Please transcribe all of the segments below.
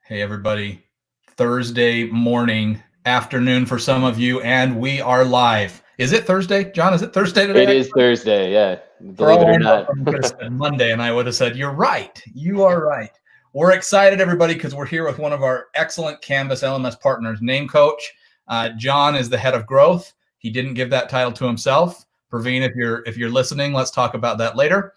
Hey, everybody. Thursday morning, afternoon for some of you, and we are live. Is it Thursday, John? Is it Thursday today? It is Thursday, yeah. For Believe it all or I know, not. someone could have said Monday, and I would have said, you're right. You are right. We're excited, everybody, because we're here with one of our excellent Canvas LMS partners, NameCoach. John is the head of growth. He didn't give that title to himself. Praveen, if you're listening, let's talk about that later.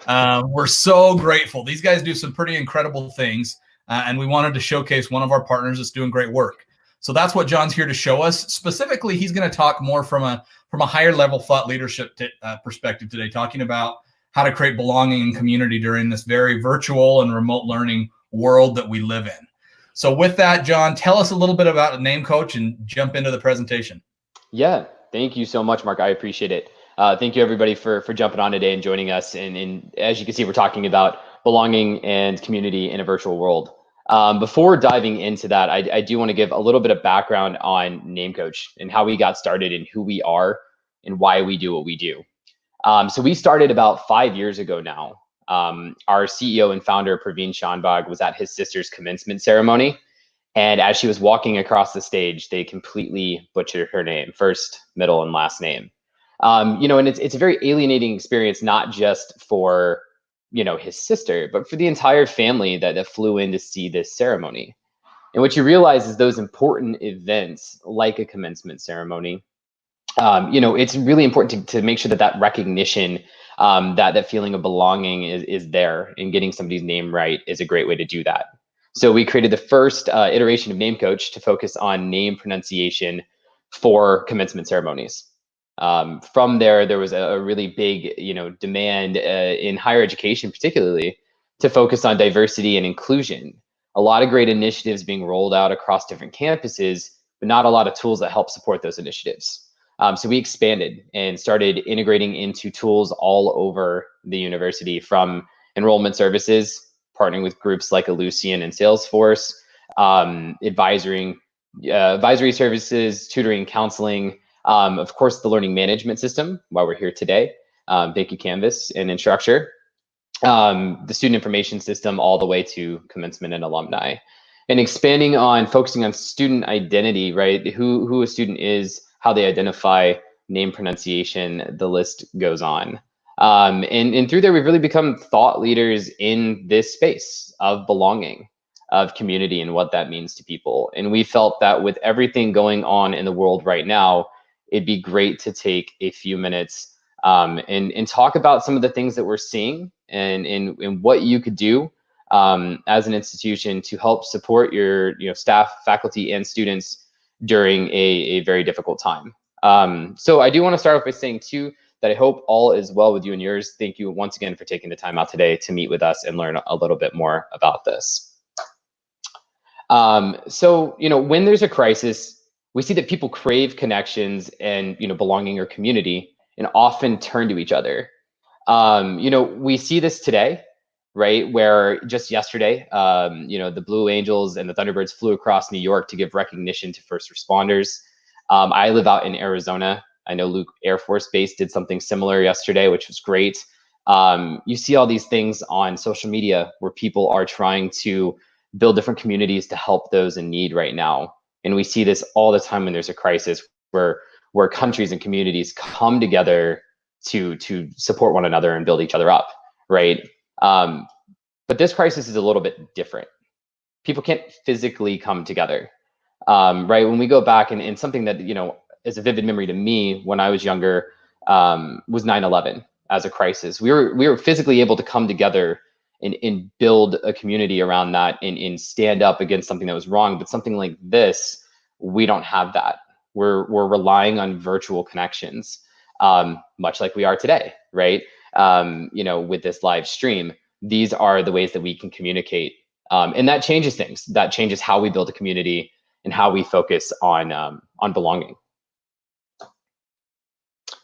We're so grateful. These guys do some pretty incredible things, and we wanted to showcase one of our partners that's doing great work. So that's what John's here to show us. Specifically, he's going to talk more from a higher level thought leadership perspective today, talking about how to create belonging and community during this very virtual and remote learning world that we live in. So with that, John, tell us a little bit about NameCoach and jump into the presentation. Yeah, thank you so much, Mark. I appreciate it. Thank you, everybody, for jumping on today and joining us. And as you can see, we're talking about belonging and community in a virtual world. Before diving into that, I do want to give a little bit of background on NameCoach and how we got started and who we are and why we do what we do. So we started about 5 years ago now. Our CEO and founder, Praveen Shanbhag, was at his sister's commencement ceremony. And as she was walking across the stage, they completely butchered her name, first, middle, and last name. And it's a very alienating experience, not just for, his sister, but for the entire family that flew in to see this ceremony. And what you realize is those important events, like a commencement ceremony, it's really important to make sure that recognition, that feeling of belonging is there, and getting somebody's name right is a great way to do that. So we created the first iteration of NameCoach to focus on name pronunciation for commencement ceremonies. From there was a really big, demand in higher education, particularly, to focus on diversity and inclusion. A lot of great initiatives being rolled out across different campuses, but not a lot of tools that help support those initiatives. So we expanded and started integrating into tools all over the university, from enrollment services, partnering with groups like Ellucian and Salesforce, advisory services, tutoring, counseling, of course, the learning management system, why we're here today. Thank you, Canvas and Instructure. The student information system, all the way to commencement and alumni. And expanding on focusing on student identity, right? Who a student is, how they identify, name pronunciation, the list goes on. And through there, we've really become thought leaders in this space of belonging, of community, and what that means to people. And we felt that with everything going on in the world right now, it'd be great to take a few minutes and talk about some of the things that we're seeing and what you could do as an institution to help support your staff, faculty, and students during a very difficult time. So I do want to start off by saying too that I hope all is well with you and yours. Thank you once again for taking the time out today to meet with us and learn a little bit more about this. So when there's a crisis, we see that people crave connections and belonging or community, and often turn to each other. We see this today, right? Where just yesterday, the Blue Angels and the Thunderbirds flew across New York to give recognition to first responders. I live out in Arizona. I know Luke Air Force Base did something similar yesterday, which was great. You see all these things on social media where people are trying to build different communities to help those in need right now. And we see this all the time when there's a crisis, where countries and communities come together to support one another and build each other up, right? But this crisis is a little bit different. People can't physically come together, right? When we go back, and something that is a vivid memory to me when I was younger, was 9/11 as a crisis. We were physically able to come together and build a community around that, and stand up against something that was wrong. But something like this, we don't have that. We're relying on virtual connections, much like we are today, right? With this live stream, these are the ways that we can communicate, and that changes things. That changes how we build a community and how we focus on belonging.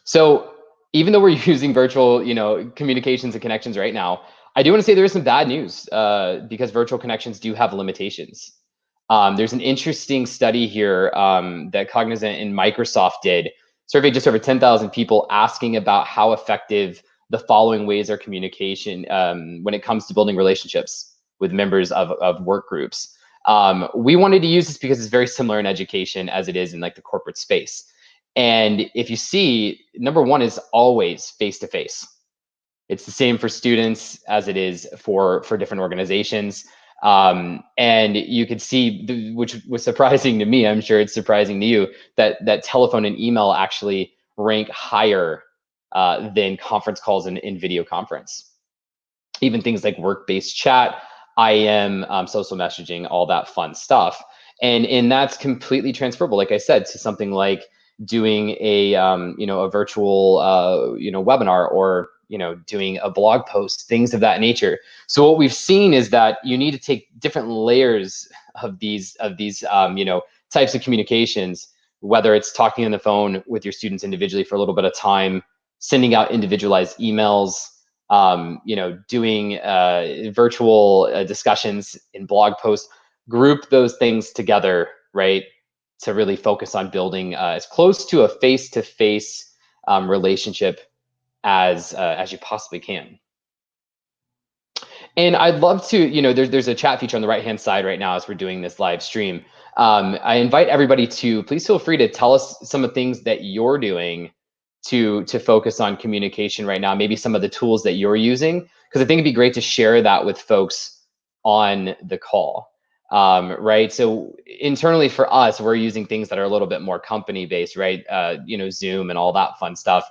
So even though we're using virtual, communications and connections right now, I do want to say there is some bad news, because virtual connections do have limitations. There's an interesting study here that Cognizant and Microsoft did, surveyed just over 10,000 people, asking about how effective the following ways are communication when it comes to building relationships with members of work groups. We wanted to use this because it's very similar in education as it is in like the corporate space. And if you see, number one is always face-to-face. It's the same for students as it is for different organizations. And you could see, which was surprising to me, I'm sure it's surprising to you, that telephone and email actually rank higher than conference calls in video conference. Even things like work-based chat, IM, social messaging, all that fun stuff. And that's completely transferable, like I said, to something like doing a a virtual webinar, or doing a blog post, things of that nature. So what we've seen is that you need to take different layers of these types of communications, whether it's talking on the phone with your students individually for a little bit of time, sending out individualized emails, doing virtual discussions in blog posts. Group those things together, right, to really focus on building as close to a face-to-face relationship as you possibly can. And I'd love to, there's a chat feature on the right-hand side right now as we're doing this live stream. I invite everybody to please feel free to tell us some of the things that you're doing to focus on communication right now, maybe some of the tools that you're using, because I think it'd be great to share that with folks on the call. Right. So internally for us, we're using things that are a little bit more company based, right? Zoom and all that fun stuff.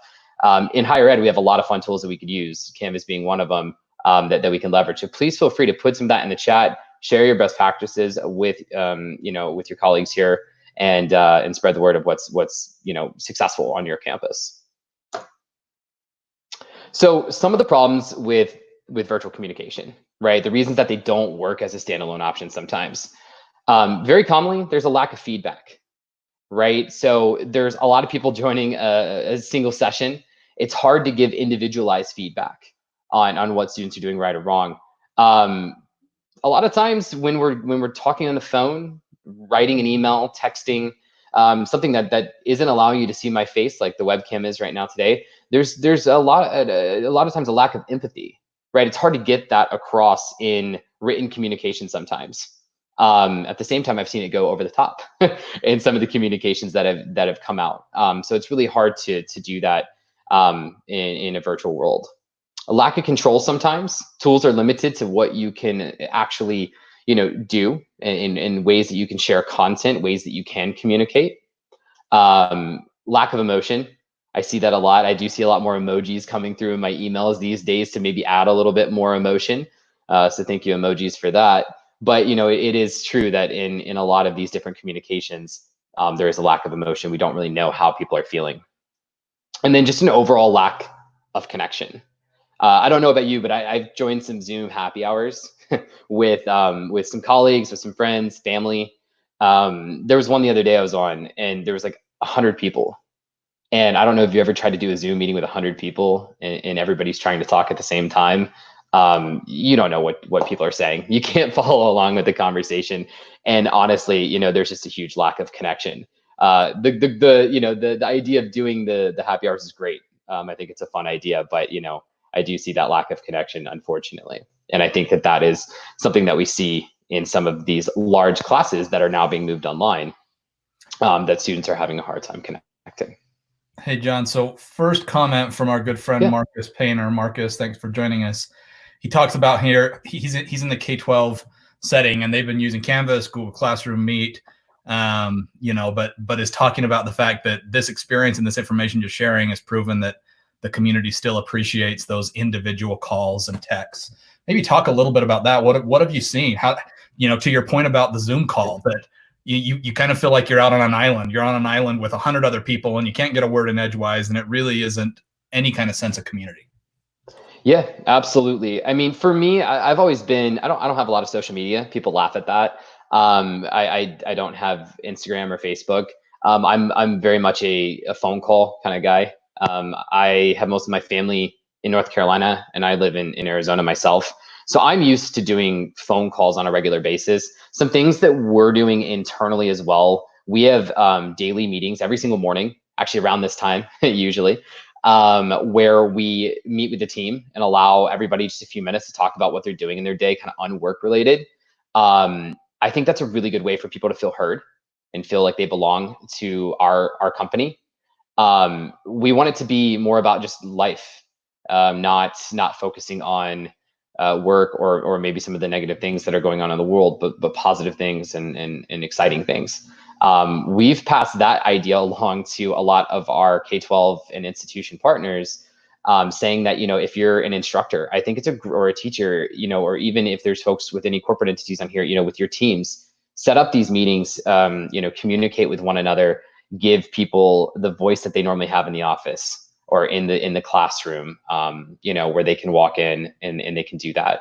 In higher ed, we have a lot of fun tools that we could use, Canvas being one of them, that we can leverage. So please feel free to put some of that in the chat, share your best practices with with your colleagues here, and spread the word of what's successful on your campus. So some of the problems with virtual communication, right? The reasons that they don't work as a standalone option sometimes. Very commonly, there's a lack of feedback, right? So there's a lot of people joining a single session. It's hard to give individualized feedback on what students are doing right or wrong. A lot of times when we're talking on the phone, writing an email, texting, something that isn't allowing you to see my face like the webcam is right now today, there's a lot of times a lack of empathy, right? It's hard to get that across in written communication sometimes. At the same time, I've seen it go over the top in some of the communications that have come out. So it's really hard to do that in a virtual world. A lack of control sometimes. Tools are limited to what you can actually do in ways that you can share content, ways that you can communicate. Lack of emotion. I see that a lot. I do see a lot more emojis coming through in my emails these days to maybe add a little bit more emotion. So thank you, emojis, for that. But it is true that in a lot of these different communications, there is a lack of emotion. We don't really know how people are feeling. And then just an overall lack of connection. I don't know about you, but I've joined some Zoom happy hours with some colleagues, with some friends, family. There was one the other day I was on, and there was like 100 people. And I don't know if you ever tried to do a Zoom meeting with 100 people and everybody's trying to talk at the same time. You don't know what people are saying. You can't follow along with the conversation. And honestly, there's just a huge lack of connection. The idea of doing the happy hours is great. I think it's a fun idea, but I do see that lack of connection, unfortunately. And I think that is something that we see in some of these large classes that are now being moved online, that students are having a hard time connecting. Hey, John. So first comment from our good friend, Marcus Painter. Marcus, thanks for joining us. He talks about here, he's in the K-12 setting, and they've been using Canvas, Google Classroom, Meet, but is talking about the fact that this experience and this information you're sharing has proven that the community still appreciates those individual calls and texts. Maybe talk a little bit about that. What have you seen? How, to your point about the Zoom call, that you kind of feel like you're out on an island. You're on an island with 100 other people, and you can't get a word in edgewise, and it really isn't any kind of sense of community. Yeah, absolutely. I mean, for me, I've always been, I don't have a lot of social media. People laugh at that. I don't have Instagram or Facebook. I'm very much a phone call kind of guy. I have most of my family in North Carolina, and I live in Arizona myself. So I'm used to doing phone calls on a regular basis. Some things that we're doing internally as well. We have daily meetings every single morning, actually around this time, usually, where we meet with the team and allow everybody just a few minutes to talk about what they're doing in their day, kind of unwork related. I think that's a really good way for people to feel heard and feel like they belong to our company. We want it to be more about just life, not focusing on work or maybe some of the negative things that are going on in the world, but positive things and exciting things. We've passed that idea along to a lot of our K-12 and institution partners, saying that, if you're an instructor, I think or a teacher, or even if there's folks with any corporate entities on here, with your teams, set up these meetings, communicate with one another, give people the voice that they normally have in the office or in the classroom, where they can walk in and they can do that.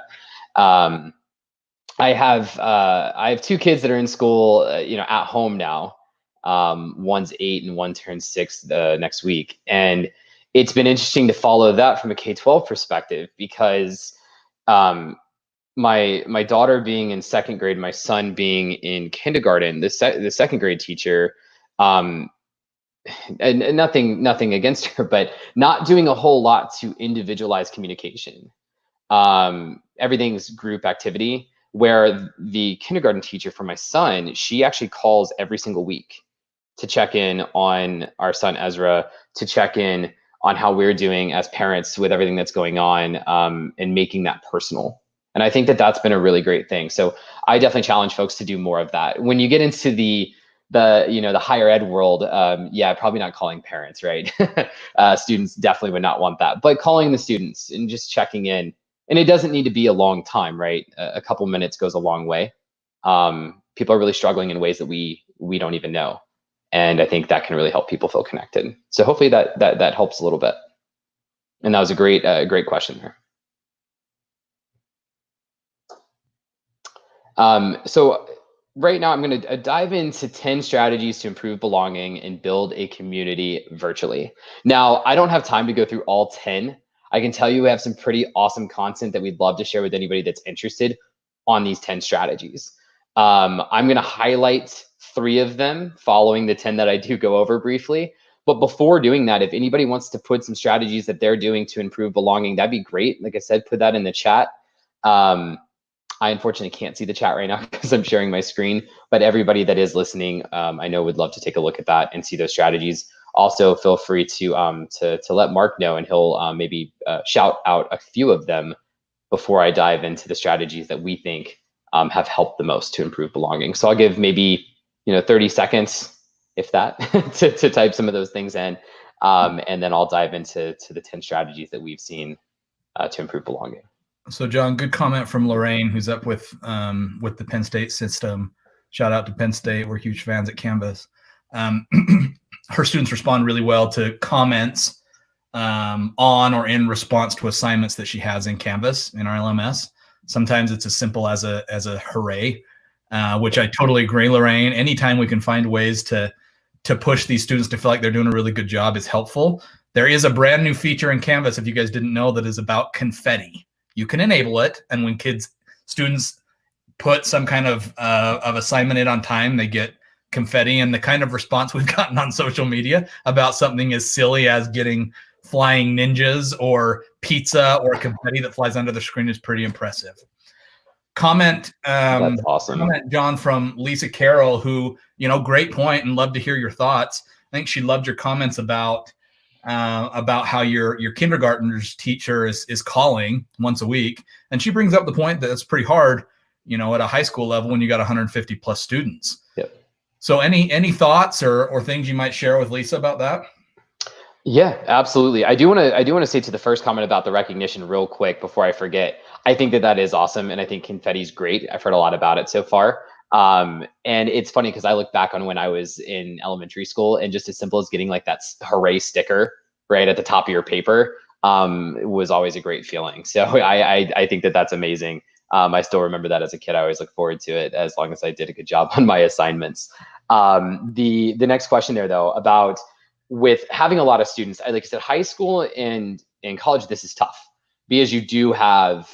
I have 2 kids that are in school, at home now. One's 8 and one turns 6 next week. And it's been interesting to follow that from a K-12 perspective, because my daughter being in 2nd grade, my son being in kindergarten, the 2nd grade teacher, and nothing against her, but not doing a whole lot to individualize communication. Everything's group activity, where the kindergarten teacher for my son, she actually calls every single week to check in on our son Ezra, to check in on how we're doing as parents with everything that's going on, and making that personal. And I think that that's been a really great thing. So I definitely challenge folks to do more of that. When you get into the higher ed world, probably not calling parents, right? Students definitely would not want that, but calling the students and just checking in. And it doesn't need to be a long time, right? A couple minutes goes a long way. People are really struggling in ways that we don't even know. And I think that can really help people feel connected. So hopefully that helps a little bit. And that was a great question there. So right now I'm going to dive into 10 strategies to improve belonging and build a community virtually. Now, I don't have time to go through all 10. I can tell you we have some pretty awesome content that we'd love to share with anybody that's interested on these 10 strategies. I'm going to highlight 3 of them following the 10 that I do go over briefly. But before doing that, if anybody wants to put some strategies that they're doing to improve belonging, that'd be great. Like I said, put that in the chat. I unfortunately can't see the chat right now because I'm sharing my screen, but everybody that is listening, I know would love to take a look at that and see those strategies. Also, feel free to let Mark know, and he'll maybe shout out a few of them before I dive into the strategies that we think have helped the most to improve belonging. So I'll give maybe 30 seconds, if that, to type some of those things in, and then I'll dive into the 10 strategies that we've seen to improve belonging. So John, good comment from Lorraine, who's up with the Penn State system. Shout out to Penn State. We're huge fans at Canvas. Her students respond really well to comments on or in response to assignments that she has in Canvas in our LMS. Sometimes it's as simple as a hooray, which I totally agree, Lorraine. Anytime we can find ways to push these students to feel like they're doing a really good job is helpful. There is a brand new feature in Canvas, if you guys didn't know, that is about confetti. You can enable it, and when students put some kind of assignment in on time, they get confetti. And the kind of response we've gotten on social media about something as silly as getting flying ninjas or pizza or confetti that flies under the screen is pretty impressive. Comment, That's awesome. Comment, John, from Lisa Carroll, who, great point, and love to hear your thoughts. I think she loved your comments about how your kindergartner's teacher is calling once a week. And she brings up the point that it's pretty hard, at a high school level when you got 150 plus students. Yep. So any thoughts or things you might share with Lisa about that? Yeah, absolutely. I do want to say to the first comment about the recognition real quick before I forget. I think that is awesome, and I think confetti is great. I've heard a lot about it so far. And it's funny because I look back on when I was in elementary school, and just as simple as getting like that hooray sticker right at the top of your paper was always a great feeling. So I think that that's amazing. I still remember that as a kid. I always look forward to it as long as I did a good job on my assignments. The next question there, though, about with having a lot of students, like I said, high school and in college, this is tough because you do have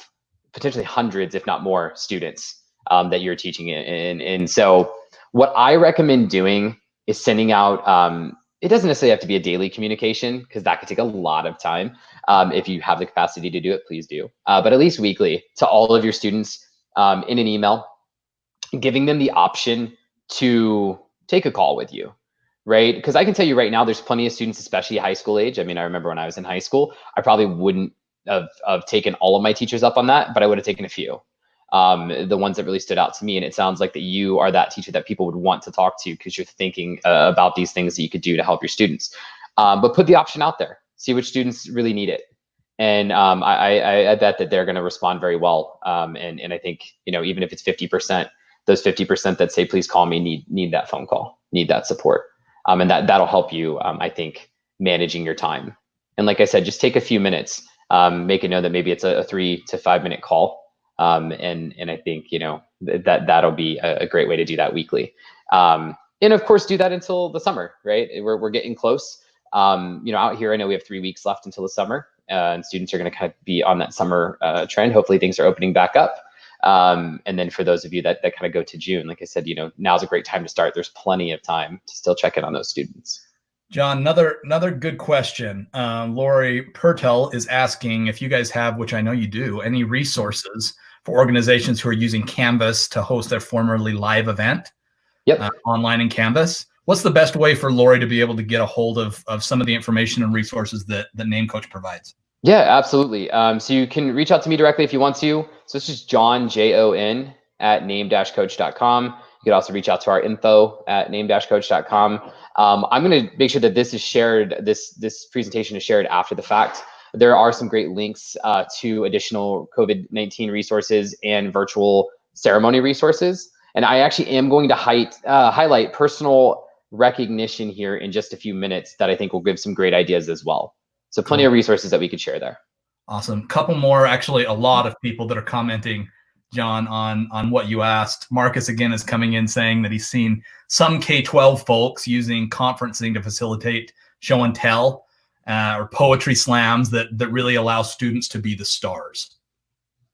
potentially hundreds, if not more, students that you're teaching in. And so what I recommend doing is sending out, it doesn't necessarily have to be a daily communication because that could take a lot of time. If you have the capacity to do it, please do. But at least weekly to all of your students in an email. giving them the option to take a call with you, right? Because I can tell you right now, there's plenty of students, especially high school age. I mean, I remember when I was in high school, I probably wouldn't have taken all of my teachers up on that, but I would have taken a few, the ones that really stood out to me. And it sounds like that you are that teacher that people would want to talk to because you're thinking about these things that you could do to help your students. But put the option out there, see which students really need it. And I bet that they're going to respond very well. And I think, even if it's 50%, those 50% that say, please call me, need that phone call, need that support. And that'll help you, I think, managing your time. And like I said, just take a few minutes, make it know that maybe it's a 3 to 5 minute call. And I think, that'll be a great way to do that weekly. And of course, do that until the summer, right? We're getting close. Out here, I know we have 3 weeks left until the summer, and students are going to kind of be on that summer trend. Hopefully things are opening back up. And then for those of you that kind of go to June, like I said, now's a great time to start. There's plenty of time to still check in on those students. John, another good question. Lori Pertel is asking if you guys have, which I know you do, any resources for organizations who are using Canvas to host their formerly live event. Yep. Online in Canvas. What's the best way for Lori to be able to get a hold of some of the information and resources that NameCoach provides? Yeah, absolutely. So you can reach out to me directly if you want to. So it's just John, Jon, at name-coach.com. You could also reach out to our info at name-coach.com. I'm going to make sure that this is shared, this presentation is shared after the fact. There are some great links to additional COVID-19 resources and virtual ceremony resources. And I actually am going to highlight personal recognition here in just a few minutes that I think will give some great ideas as well. So plenty of resources that we could share there. Awesome. Couple more, actually a lot of people that are commenting, John, on what you asked. Marcus again is coming in saying that he's seen some K-12 folks using conferencing to facilitate show and tell or poetry slams that really allow students to be the stars.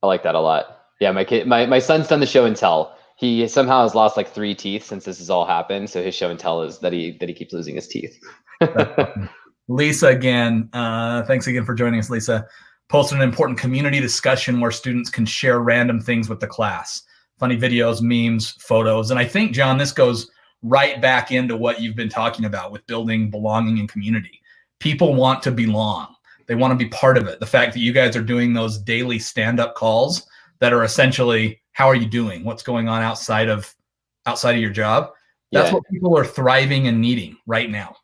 I like that a lot. Yeah, my son's done the show and tell. He somehow has lost like 3 teeth since this has all happened. So his show and tell is that he keeps losing his teeth. Lisa again, thanks again for joining us, Lisa. Posted an important community discussion where students can share random things with the class. Funny videos, memes, photos. And I think, John, this goes right back into what you've been talking about with building belonging and community. People want to belong. They want to be part of it. The fact that you guys are doing those daily stand-up calls that are essentially, how are you doing? What's going on outside of your job? That's what people are thriving and needing right now.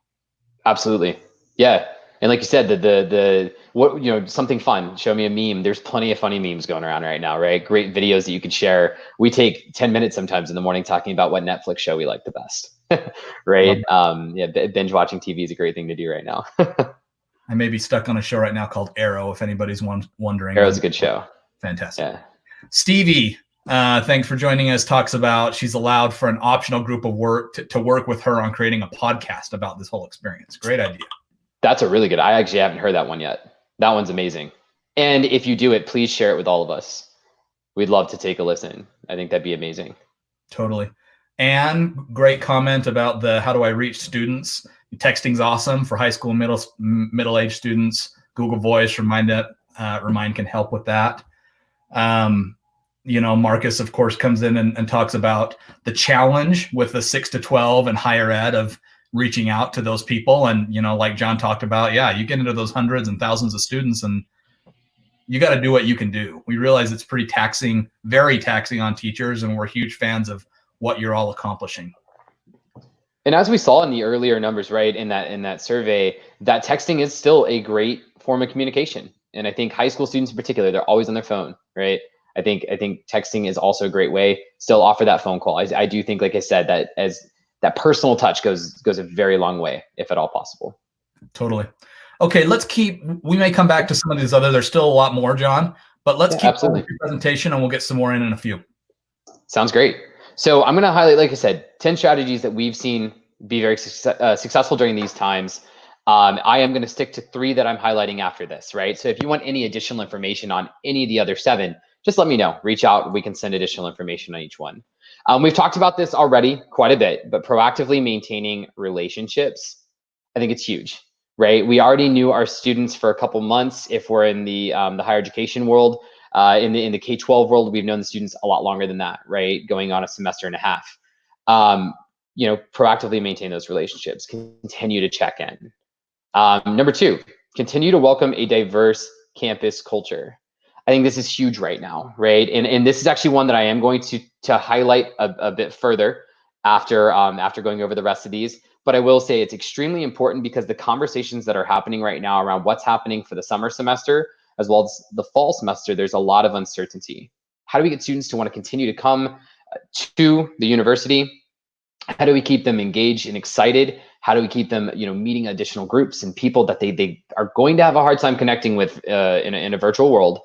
Absolutely. Yeah. And like you said, something fun, show me a meme. There's plenty of funny memes going around right now, right? Great videos that you could share. We take 10 minutes sometimes in the morning talking about what Netflix show we like the best, right? Binge watching TV is a great thing to do right now. I may be stuck on a show right now called Arrow, if anybody's wondering. Arrow's a good show. Fantastic. Yeah. Stevie, thanks for joining us, talks about she's allowed for an optional group of work to work with her on creating a podcast about this whole experience. Great idea. That's a really good. I actually haven't heard that one yet. That one's amazing. And if you do it, please share it with all of us. We'd love to take a listen. I think that'd be amazing. Totally. And great comment about the how do I reach students. Texting's awesome for high school, middle-aged students. Google Voice, Remind can help with that. Marcus, of course, comes in and talks about the challenge with the 6 to 12 and higher ed of reaching out to those people. And, like John talked about, you get into those hundreds and thousands of students and you got to do what you can do. We realize it's pretty taxing, very taxing on teachers, and we're huge fans of what you're all accomplishing. And as we saw in the earlier numbers, right, in that survey, that texting is still a great form of communication. And I think high school students in particular, they're always on their phone, right? I think texting is also a great way. Still offer that phone call. I do think, like I said, that personal touch goes a very long way, if at all possible. Totally. Okay, we may come back to some of these other, there's still a lot more, John, but let's keep the presentation and we'll get some more in a few. Sounds great. So I'm going to highlight, like I said, 10 strategies that we've seen be very successful during these times. I am going to stick to 3 that I'm highlighting after this, right? So if you want any additional information on any of the other 7, just let me know. Reach out. We can send additional information on each one. We've talked about this already quite a bit, but proactively maintaining relationships, I think it's huge, right? We already knew our students for a couple months if we're in the higher education world. In the K-12 world, we've known the students a lot longer than that, right? Going on a semester and a half. Proactively maintain those relationships, continue to check in. Number 2, continue to welcome a diverse campus culture. I think this is huge right now, right? And this is actually one that I am going to highlight a bit further after going over the rest of these. But I will say it's extremely important because the conversations that are happening right now around what's happening for the summer semester, as well as the fall semester, there's a lot of uncertainty. How do we get students to want to continue to come to the university? How do we keep them engaged and excited? How do we keep them, meeting additional groups and people that they are going to have a hard time connecting with in a virtual world?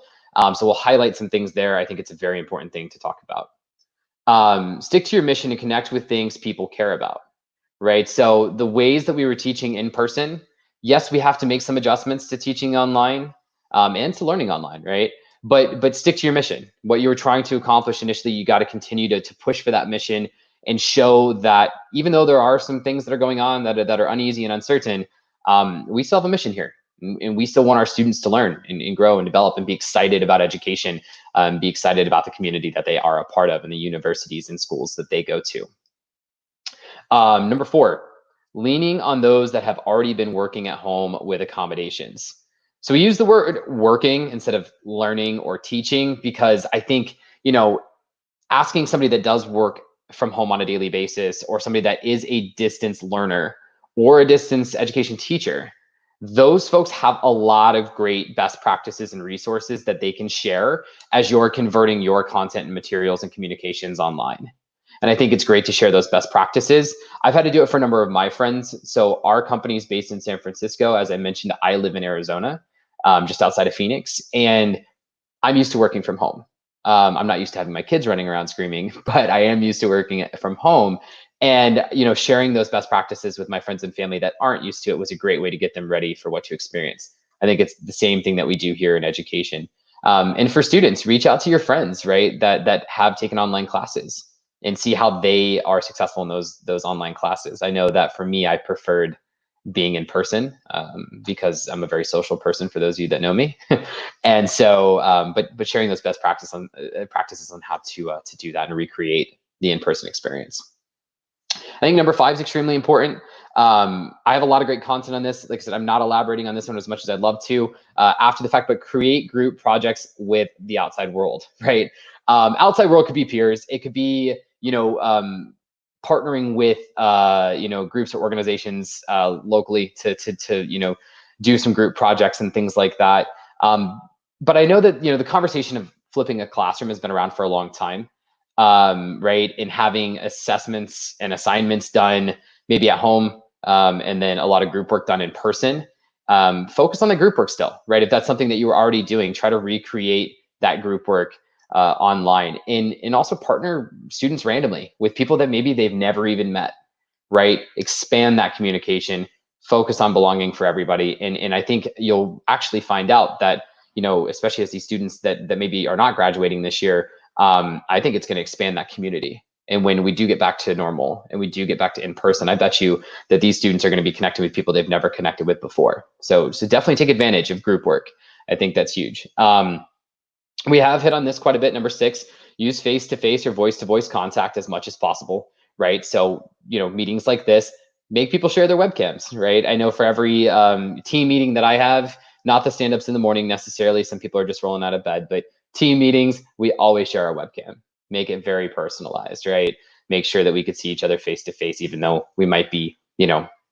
So we'll highlight some things there. I think it's a very important thing to talk about. Stick to your mission and connect with things people care about, right? So the ways that we were teaching in person, yes, we have to make some adjustments to teaching online and to learning online, right? But stick to your mission. What you were trying to accomplish initially, you got to continue to push for that mission and show that even though there are some things that are going on that are uneasy and uncertain, we still have a mission here. And we still want our students to learn and grow and develop and be excited about education, be excited about the community that they are a part of and the universities and schools that they go to. Number 4, leaning on those that have already been working at home with accommodations. So we use the word working instead of learning or teaching because I think, asking somebody that does work from home on a daily basis or somebody that is a distance learner or a distance education teacher, those folks have a lot of great best practices and resources that they can share as you're converting your content and materials and communications online. And I think it's great to share those best practices. I've had to do it for a number of my friends. So our company is based in San Francisco. As I mentioned, I live in Arizona, just outside of Phoenix, and I'm used to working from home. I'm not used to having my kids running around screaming, but I am used to working from home. And sharing those best practices with my friends and family that aren't used to it was a great way to get them ready for what to experience. I think it's the same thing that we do here in education. And for students, reach out to your friends, right, that have taken online classes and see how they are successful in those online classes. I know that for me, I preferred being in person because I'm a very social person, for those of you that know me. And so, but sharing those best practices on how to do that and recreate the in-person experience. I think number 5 is extremely important. I have a lot of great content on this. Like I said, I'm not elaborating on this one as much as I'd love to after the fact, but create group projects with the outside world, right? Outside world could be peers. It could be, partnering with, groups or organizations locally to do some group projects and things like that. But I know that, the conversation of flipping a classroom has been around for a long time. Right? And having assessments and assignments done maybe at home, and then a lot of group work done in person. Focus on the group work still, right? If that's something that you were already doing, try to recreate that group work online, and also partner students randomly with people that maybe they've never even met, right? Expand that communication, focus on belonging for everybody. And I think you'll actually find out that, especially as these students that maybe are not graduating this year, I think it's going to expand that community. And when we do get back to normal and we do get back to in-person, I bet you that these students are going to be connecting with people they've never connected with before. So definitely take advantage of group work. I think that's huge. We have hit on this quite a bit. Number 6, use face-to-face or voice-to-voice contact as much as possible, right? So, meetings like this, make people share their webcams, right? I know for every team meeting that I have, not the stand-ups in the morning necessarily, some people are just rolling out of bed, but team meetings, we always share our webcam. Make it very personalized, right? Make sure that we could see each other face to face, even though we might be,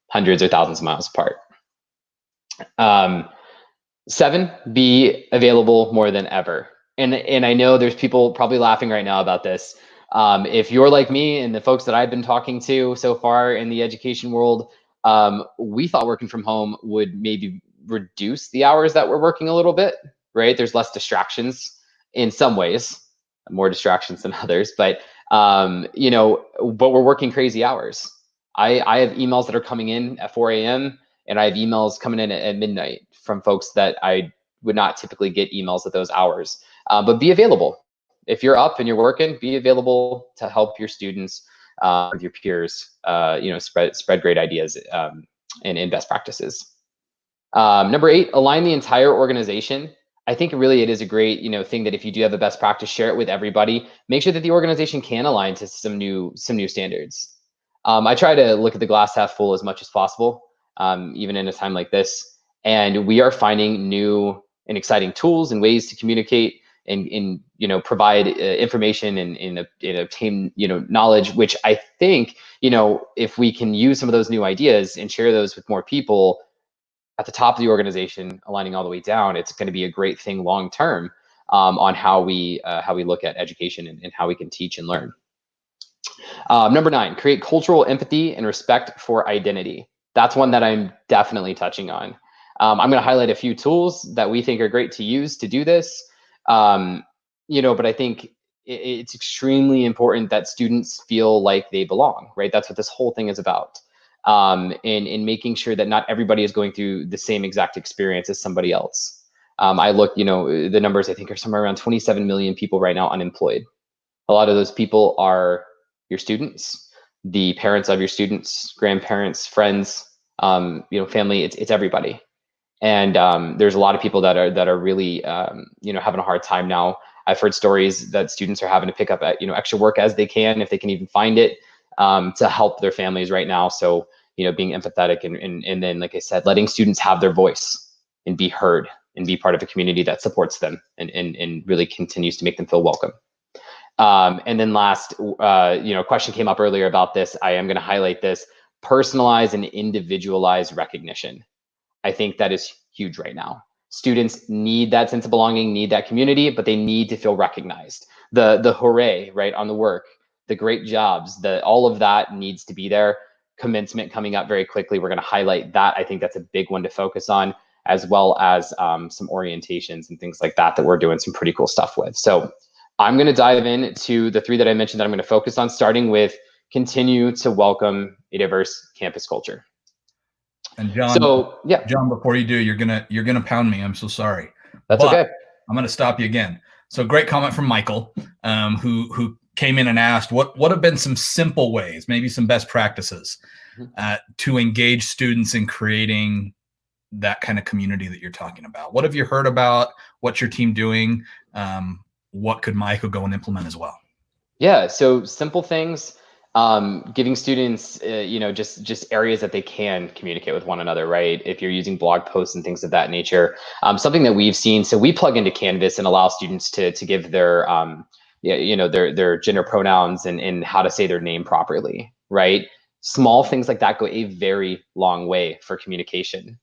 hundreds or thousands of miles apart. 7, be available more than ever. And I know there's people probably laughing right now about this. If you're like me and the folks that I've been talking to so far in the education world, we thought working from home would maybe reduce the hours that we're working a little bit, right? There's less distractions in some ways, more distractions than others, but but we're working crazy hours. I have emails that are coming in at 4 a.m. and I have emails coming in at midnight from folks that I would not typically get emails at those hours. But be available. If you're up and you're working, be available to help your students, with your peers, spread great ideas and best practices. Number 8, align the entire organization I think really it is a great, thing that if you do have a best practice, share it with everybody. Make sure that the organization can align to some new standards. I try to look at the glass half full as much as possible, even in a time like this. And we are finding new and exciting tools and ways to communicate and provide information and obtain knowledge, which I think if we can use some of those new ideas and share those with more people at the top of the organization, aligning all the way down, it's going to be a great thing long term on how we look at education and how we can teach and learn. Number 9, create cultural empathy and respect for identity. That's one that I'm definitely touching on. I'm going to highlight a few tools that we think are great to use to do this. But I think it's extremely important that students feel like they belong, right? That's what this whole thing is about. And making sure that not everybody is going through the same exact experience as somebody else. I look, the numbers I think are somewhere around 27 million people right now unemployed. A lot of those people are your students, the parents of your students, grandparents, friends, family. It's everybody. And there's a lot of people that are really having a hard time now. I've heard stories that students are having to pick up extra work as they can, if they can even find it, to help their families right now. So being empathetic and then, like I said, letting students have their voice and be heard and be part of a community that supports them and really continues to make them feel welcome. And then last, question came up earlier about this. I am going to highlight this: personalized and individualized recognition. I think that is huge right now. Students need that sense of belonging, need that community, but they need to feel recognized. The hooray, right, on the work, the great jobs, all of that needs to be there. Commencement coming up very quickly. We're going to highlight that. I think that's a big one to focus on, as well as some orientations and things like that we're doing some pretty cool stuff with. So I'm going to dive into the 3 that I mentioned that I'm going to focus on, starting with continue to welcome a diverse campus culture. And John, so yeah, John, before you do, you're gonna pound me. I'm so sorry. That's okay. I'm gonna stop you again. So great comment from Michael, who came in and asked what have been some simple ways, maybe some best practices, to engage students in creating that kind of community that you're talking about. What have you heard about? What's your team doing? What could Michael go and implement as well? Yeah, so simple things, giving students, just areas that they can communicate with one another, right? If you're using blog posts and things of that nature, something that we've seen. So we plug into Canvas and allow students to give their, their gender pronouns and how to say their name properly, right? Small things like that go a very long way for communication.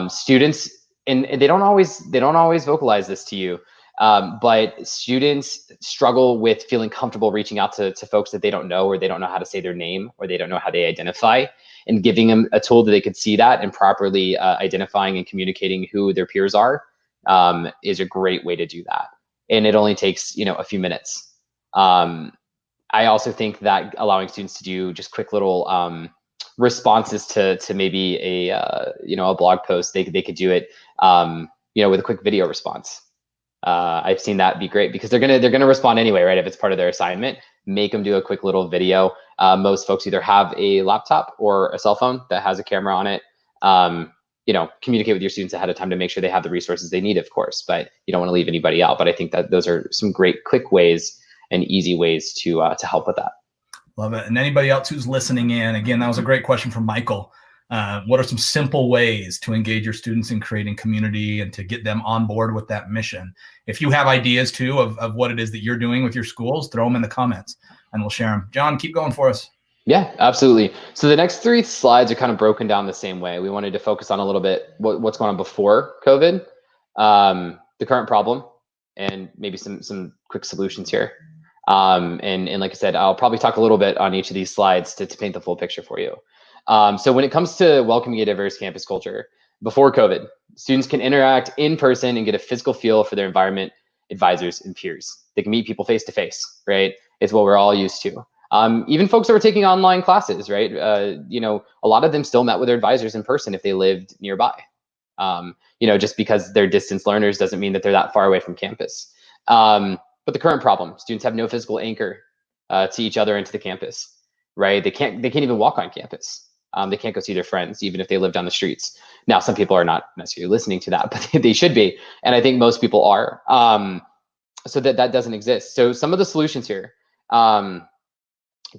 Students, and they don't always vocalize this to you. But students struggle with feeling comfortable reaching out to folks that they don't know, or they don't know how to say their name, or they don't know how they identify, and giving them a tool that they could see that and properly identifying and communicating who their peers are is a great way to do that. And it only takes, a few minutes. I also think that allowing students to do just quick little responses to maybe a blog post, they could do it, with a quick video response. I've seen that be great because they're gonna respond anyway, right? If it's part of their assignment, make them do a quick little video. Most folks either have a laptop or a cell phone that has a camera on it. Communicate with your students ahead of time to make sure they have the resources they need, of course, but you don't want to leave anybody out. But I think that those are some great quick ways and easy ways to help with that. Love it. And anybody else who's listening in, again, that was a great question from Michael. What are some simple ways to engage your students in creating community and to get them on board with that mission? If you have ideas too of what it is that you're doing with your schools, throw them in the comments and we'll share them. John, keep going for us. Yeah, absolutely. So the next 3 slides are kind of broken down the same way. We wanted to focus on a little bit what's going on before COVID, the current problem, and maybe some quick solutions here. And like I said, I'll probably talk a little bit on each of these slides to paint the full picture for you. So when it comes to welcoming a diverse campus culture, before COVID, students can interact in person and get a physical feel for their environment, advisors, and peers. They can meet people face to face, right? It's what we're all used to. Even folks that were taking online classes, right? A lot of them still met with their advisors in person if they lived nearby. Just because they're distance learners doesn't mean that they're that far away from campus. But the current problem, students have no physical anchor to each other and to the campus, right? They can't even walk on campus. They can't go see their friends, even if they live down the streets. Now, some people are not necessarily listening to that, but they should be. And I think most people are. So that doesn't exist. So some of the solutions here,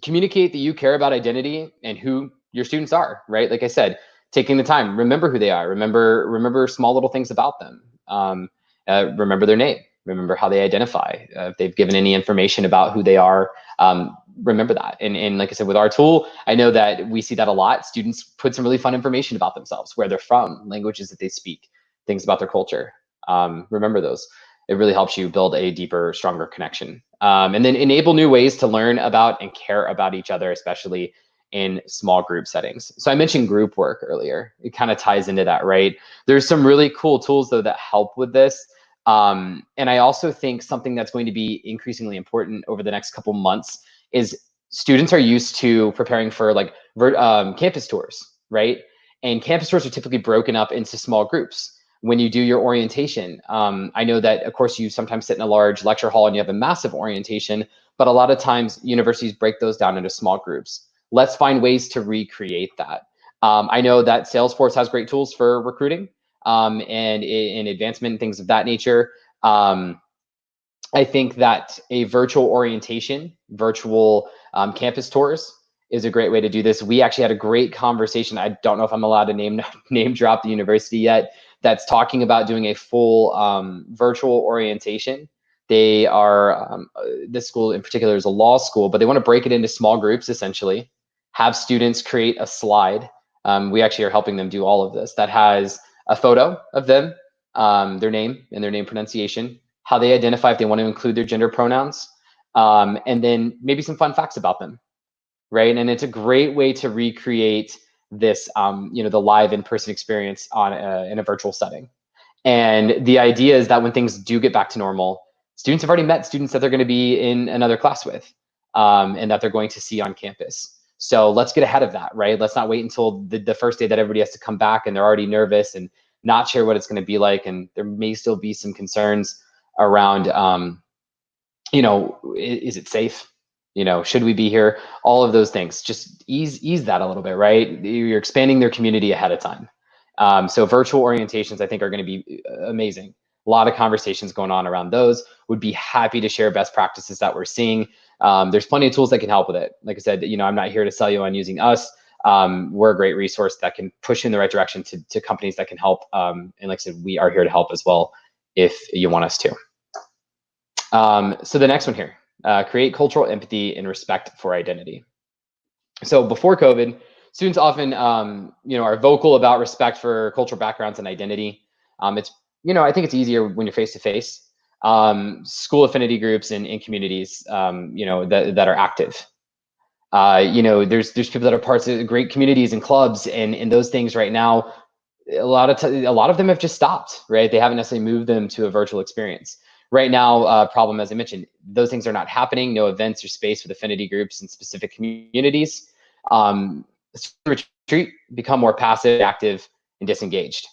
communicate that you care about identity and who your students are, right? Like I said, taking the time, remember who they are, remember small little things about them, remember their name, remember how they identify. If they've given any information about who they are, remember that. And like I said, with our tool, I know that we see that a lot. Students put some really fun information about themselves, where they're from, languages that they speak, things about their culture. Remember those. It really helps you build a deeper, stronger connection. And then enable new ways to learn about and care about each other, especially in small group settings. So I mentioned group work earlier. It kind of ties into that, right? There's some really cool tools though that help with this. And I also think something that's going to be increasingly important over the next couple months is students are used to preparing for like campus tours, right? And campus tours are typically broken up into small groups. When you do your orientation, I know that, of course, you sometimes sit in a large lecture hall and you have a massive orientation, but a lot of times universities break those down into small groups. Let's find ways to recreate that. I know that Salesforce has great tools for recruiting and in advancement and things of that nature. I think that a virtual orientation, virtual campus tours is a great way to do this. We actually had a great conversation. I don't know if I'm allowed to name drop the university yet, that's talking about doing a full virtual orientation. They are, this school in particular is a law school, but they want to break it into small groups essentially, have students create a slide. We actually are helping them do all of this. That has a photo of them, their name and their name pronunciation, how they identify if they want to include their gender pronouns, and then maybe some fun facts about them, right? And it's a great way to recreate this, the live in-person experience in a virtual setting. And the idea is that when things do get back to normal, students have already met students that they're going to be in another class with, and that they're going to see on campus. So let's get ahead of that, right? Let's not wait until the first day that everybody has to come back and they're already nervous and not sure what it's going to be like. And there may still be some concerns around, is it safe? Should we be here? All of those things, just ease that a little bit, right? You're expanding their community ahead of time. So virtual orientations, I think, are going to be amazing. A lot of conversations going on around those. Would be happy to share best practices that we're seeing. There's plenty of tools that can help with it. Like I said, I'm not here to sell you on using us. We're a great resource that can push you in the right direction to companies that can help. And like I said, we are here to help as well if you want us to. So the next one here, create cultural empathy and respect for identity. So before COVID, students often, are vocal about respect for cultural backgrounds and identity. I think it's easier when you're face to face. School affinity groups and communities, that are active. There's people that are parts of great communities and clubs and those things right now. A lot of them have just stopped, right? They haven't necessarily moved them to a virtual experience. Right now, problem, as I mentioned, those things are not happening. No events or space with affinity groups and specific communities. Retreat, become more passive, active, and disengaged.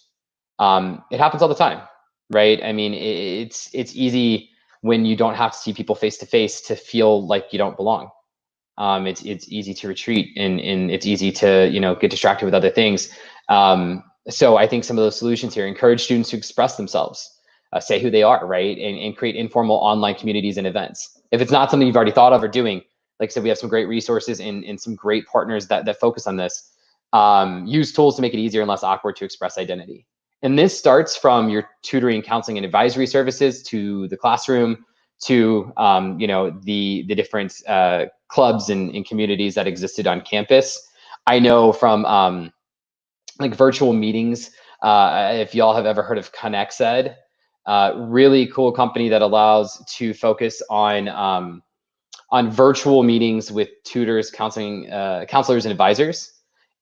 It happens all the time, right? I mean, it's easy when you don't have to see people face to face to feel like you don't belong. It's easy to retreat and it's easy to get distracted with other things. So I think some of those solutions here encourage students to express themselves, say who they are, right? And create informal online communities and events. If it's not something you've already thought of or doing, like I said, we have some great resources and some great partners that focus on this. Use tools to make it easier and less awkward to express identity. And this starts from your tutoring, counseling, and advisory services to the classroom to the different clubs and communities that existed on campus. I know from like virtual meetings, if y'all have ever heard of ConnectSed, really cool company that allows to focus on virtual meetings with tutors, counselors, and advisors.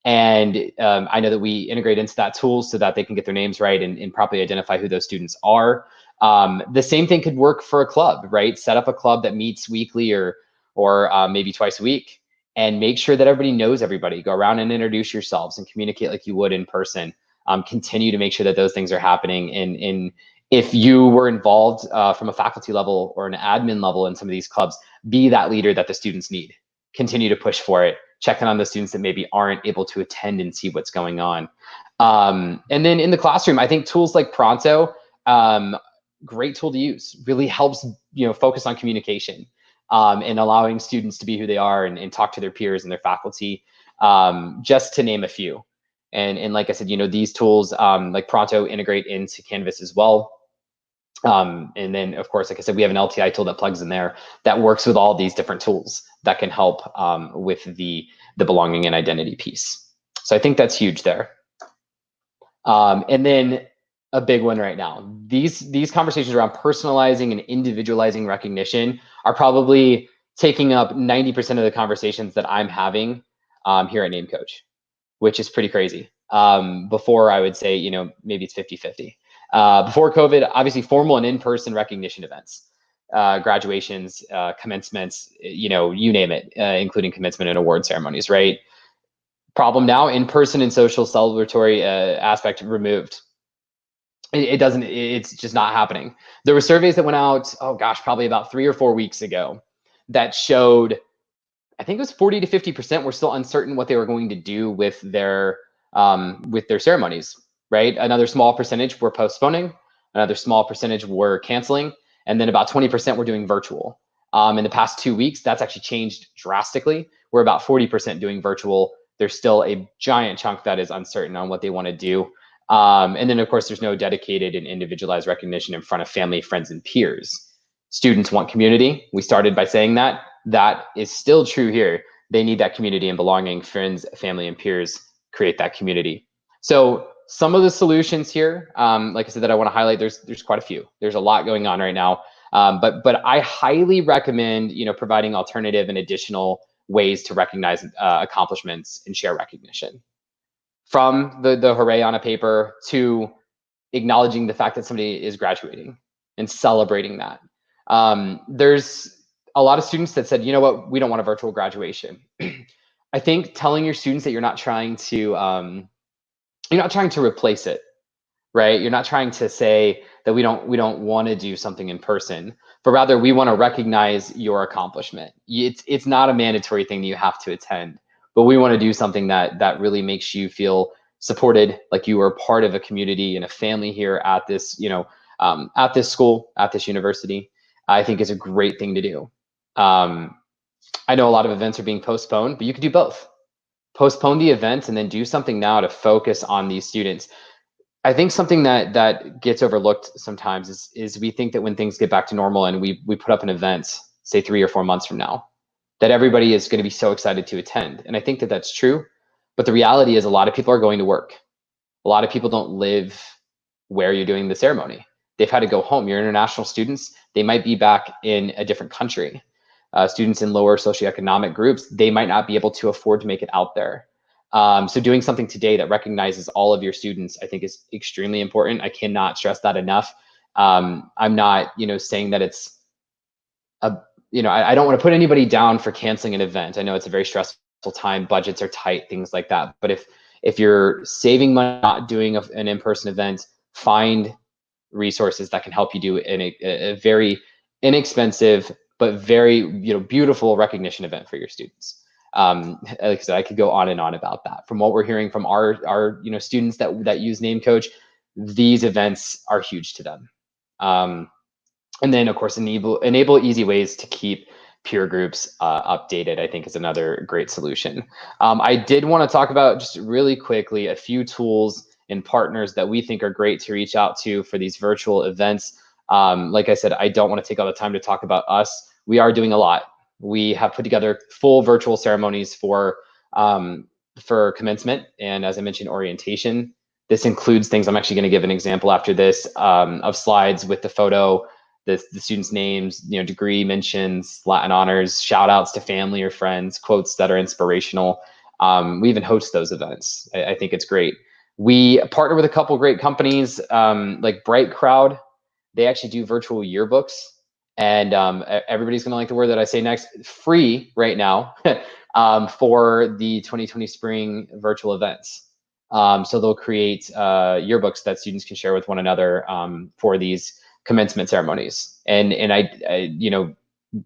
And I know that we integrate into that tool so that they can get their names right and properly identify who those students are. The same thing could work for a club, right? Set up a club that meets weekly or maybe twice a week and make sure that everybody knows everybody. Go around and introduce yourselves and communicate like you would in person. Continue to make sure that those things are happening. And if you were involved from a faculty level or an admin level in some of these clubs, be that leader that the students need. Continue to push for it. checking on the students that maybe aren't able to attend and see what's going on. And then in the classroom, I think tools like Pronto, great tool to use, really helps, focus on communication, and allowing students to be who they are and talk to their peers and their faculty, just to name a few. And like I said, these tools like Pronto integrate into Canvas as well. And then, of course, like I said, we have an LTI tool that plugs in there that works with all these different tools that can help with the belonging and identity piece. So I think that's huge there. And then a big one right now, these conversations around personalizing and individualizing recognition are probably taking up 90% of the conversations that I'm having here at NameCoach, which is pretty crazy. Before, I would say, maybe it's 50-50. Before COVID, obviously formal and in-person recognition events, graduations, commencements, you name it, including commencement and award ceremonies, right? Problem now, in-person and social celebratory aspect removed. It's just not happening. There were surveys that went out, oh gosh, probably about 3 or 4 weeks ago that showed, I think it was 40 to 50% were still uncertain what they were going to do with their ceremonies, right? Another small percentage were postponing, another small percentage were canceling, and then about 20% were doing virtual. In the past 2 weeks, that's actually changed drastically. We're about 40% doing virtual. There's still a giant chunk that is uncertain on what they want to do. And then, of course, there's no dedicated and individualized recognition in front of family, friends, and peers. Students want community. We started by saying that. That is still true here. They need that community and belonging. Friends, family, and peers create that community. So some of the solutions here, like I said, that I want to highlight, there's quite a few. There's a lot going on right now. But I highly recommend, providing alternative and additional ways to recognize accomplishments and share recognition. From the hooray on a paper to acknowledging the fact that somebody is graduating and celebrating that. There's a lot of students that said, you know what, we don't want a virtual graduation. I think telling your students that you're not trying to replace it, right? You're not trying to say that we don't want to do something in person, but rather we want to recognize your accomplishment. It's not a mandatory thing that you have to attend, but we want to do something that really makes you feel supported, like you are part of a community and a family here at this, at this school, at this university. I think is a great thing to do. I know a lot of events are being postponed, but you could do both. Postpone the event and then do something now to focus on these students. I think something that gets overlooked sometimes is we think that when things get back to normal and we put up an event, say 3 or 4 months from now, that everybody is going to be so excited to attend. And I think that that's true. But the reality is a lot of people are going to work. A lot of people don't live where you're doing the ceremony. They've had to go home. You're international students. They might be back in a different country. Students in lower socioeconomic groups, they might not be able to afford to make it out there. So doing something today that recognizes all of your students, I think is extremely important. I cannot stress that enough. I'm not, saying that it's I don't want to put anybody down for canceling an event. I know it's a very stressful time, budgets are tight, things like that. But if you're saving money, not doing an in-person event, find resources that can help you do a very inexpensive but very beautiful recognition event for your students. Like I said, I could go on and on about that. From what we're hearing from our students that use NameCoach, these events are huge to them. And then, of course, enable easy ways to keep peer groups updated, I think is another great solution. I did want to talk about just really quickly a few tools and partners that we think are great to reach out to for these virtual events. Like I said, I don't want to take all the time to talk about us. We are doing a lot. We have put together full virtual ceremonies for commencement and, as I mentioned, orientation. This includes things, I'm actually going to give an example after this, of slides with the photo, the students' names, degree mentions, Latin honors, shout outs to family or friends, quotes that are inspirational. We even host those events. I think it's great. We partner with a couple great companies like Bright Crowd. They actually do virtual yearbooks. And everybody's going to like the word that I say next, free right now for the 2020 spring virtual events. So they'll create yearbooks that students can share with one another for these commencement ceremonies. And I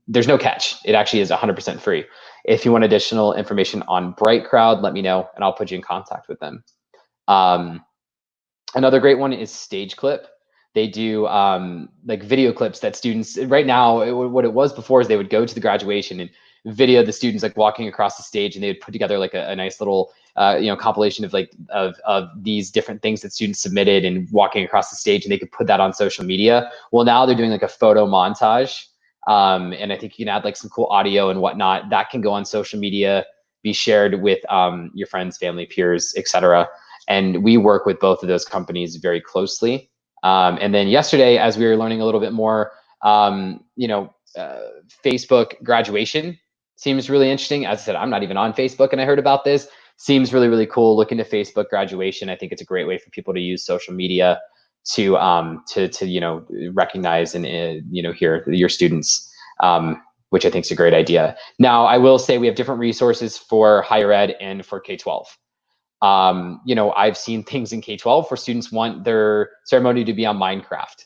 there's no catch. It actually is 100% free. If you want additional information on Bright Crowd, let me know and I'll put you in contact with them. Another great one is Stage Clip. They do like video clips that students, right now, what it was before is they would go to the graduation and video the students like walking across the stage, and they would put together like a nice little compilation of like of these different things that students submitted and walking across the stage, and they could put that on social media. Well, now they're doing like a photo montage, and I think you can add like some cool audio and whatnot that can go on social media, be shared with your friends, family, peers, etc. And we work with both of those companies very closely. And then yesterday, as we were learning a little bit more, Facebook graduation seems really interesting. As I said, I'm not even on Facebook, and I heard about this. Seems really, really cool. Look into Facebook graduation. I think it's a great way for people to use social media to recognize and hear your students, which I think is a great idea. Now, I will say we have different resources for higher ed and for K-12. I've seen things in K-12 where students want their ceremony to be on Minecraft.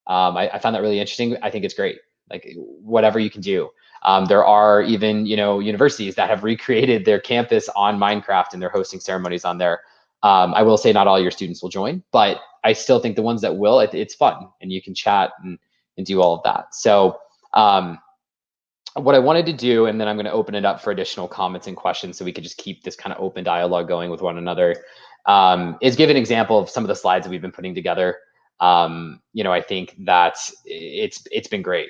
I found that really interesting. I think it's great. Like whatever you can do. There are even, universities that have recreated their campus on Minecraft and they're hosting ceremonies on there. I will say not all your students will join, but I still think the ones that will, it's fun and you can chat and do all of that. So, what I wanted to do, and then I'm going to open it up for additional comments and questions so we could just keep this kind of open dialogue going with one another, is give an example of some of the slides that we've been putting together. I think that it's been great.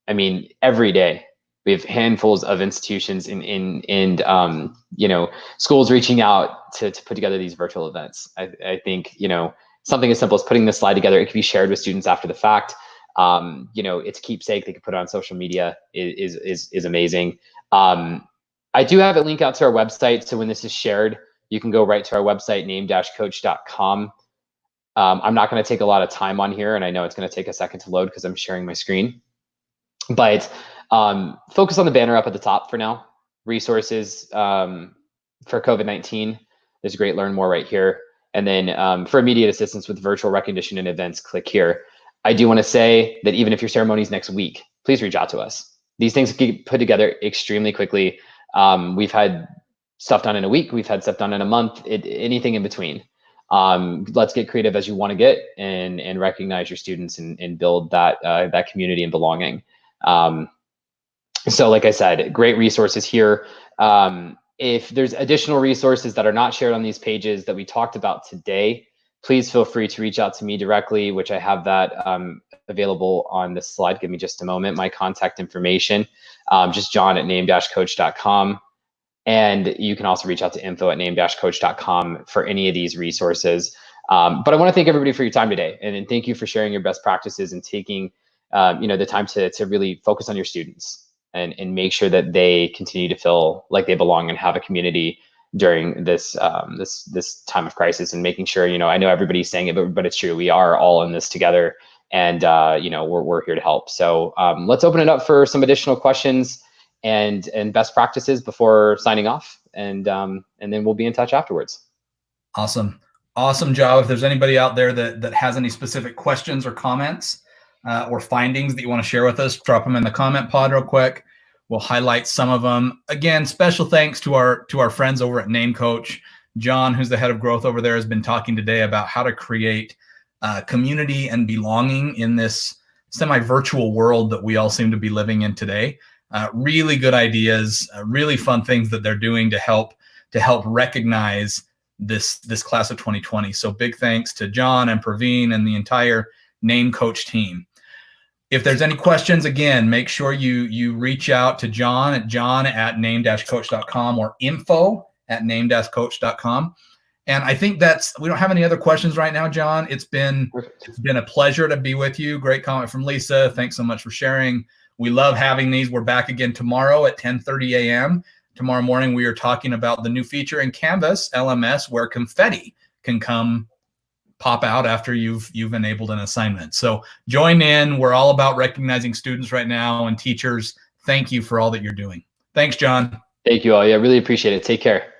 I mean, every day we have handfuls of institutions and schools reaching out to put together these virtual events. I think, something as simple as putting this slide together, it can be shared with students after the fact. It's a keepsake. They can put it on social media is amazing. I do have a link out to our website. So when this is shared, you can go right to our website, name-coach.com. I'm not going to take a lot of time on here, and I know it's going to take a second to load because I'm sharing my screen, but focus on the banner up at the top for now. Resources for COVID-19. There's a great learn more right here. And then for immediate assistance with virtual recognition and events, click here. I do want to say that even if your ceremony is next week, please reach out to us. These things get put together extremely quickly. We've had stuff done in a week. We've had stuff done in a month, anything in between. Let's get creative as you want to get and recognize your students and build that community and belonging. So like I said, great resources here. If there's additional resources that are not shared on these pages that we talked about today, please feel free to reach out to me directly, which I have that available on this slide. Give me just a moment. My contact information, just john@name-coach.com. And you can also reach out to info@name-coach.com for any of these resources. But I want to thank everybody for your time today. And thank you for sharing your best practices and taking the time to really focus on your students and make sure that they continue to feel like they belong and have a community during this time of crisis, and making sure, I know everybody's saying it, but it's true. We are all in this together, and we're here to help. So let's open it up for some additional questions and best practices before signing off, and then we'll be in touch afterwards. Awesome job. If there's anybody out there that has any specific questions or comments or findings that you want to share with us, drop them in the comment pod real quick. We'll highlight some of them. Again, special thanks to our friends over at NameCoach. John, who's the head of growth over there, has been talking today about how to create community and belonging in this semi-virtual world that we all seem to be living in today. Really good ideas, really fun things that they're doing to help recognize this class of 2020. So big thanks to John and Praveen and the entire NameCoach team. If there's any questions, again, make sure you reach out to John at name-coach.com or info@name-coach.com. And I think we don't have any other questions right now, John. It's been a pleasure to be with you. Great comment from Lisa. Thanks so much for sharing. We love having these. We're back again tomorrow at 10:30 a.m. Tomorrow morning, we are talking about the new feature in Canvas LMS where confetti can come pop out after you've enabled an assignment. So join in. We're all about recognizing students right now, and teachers, thank you for all that you're doing. Thanks, John. Thank you all. Yeah, really appreciate it. Take care.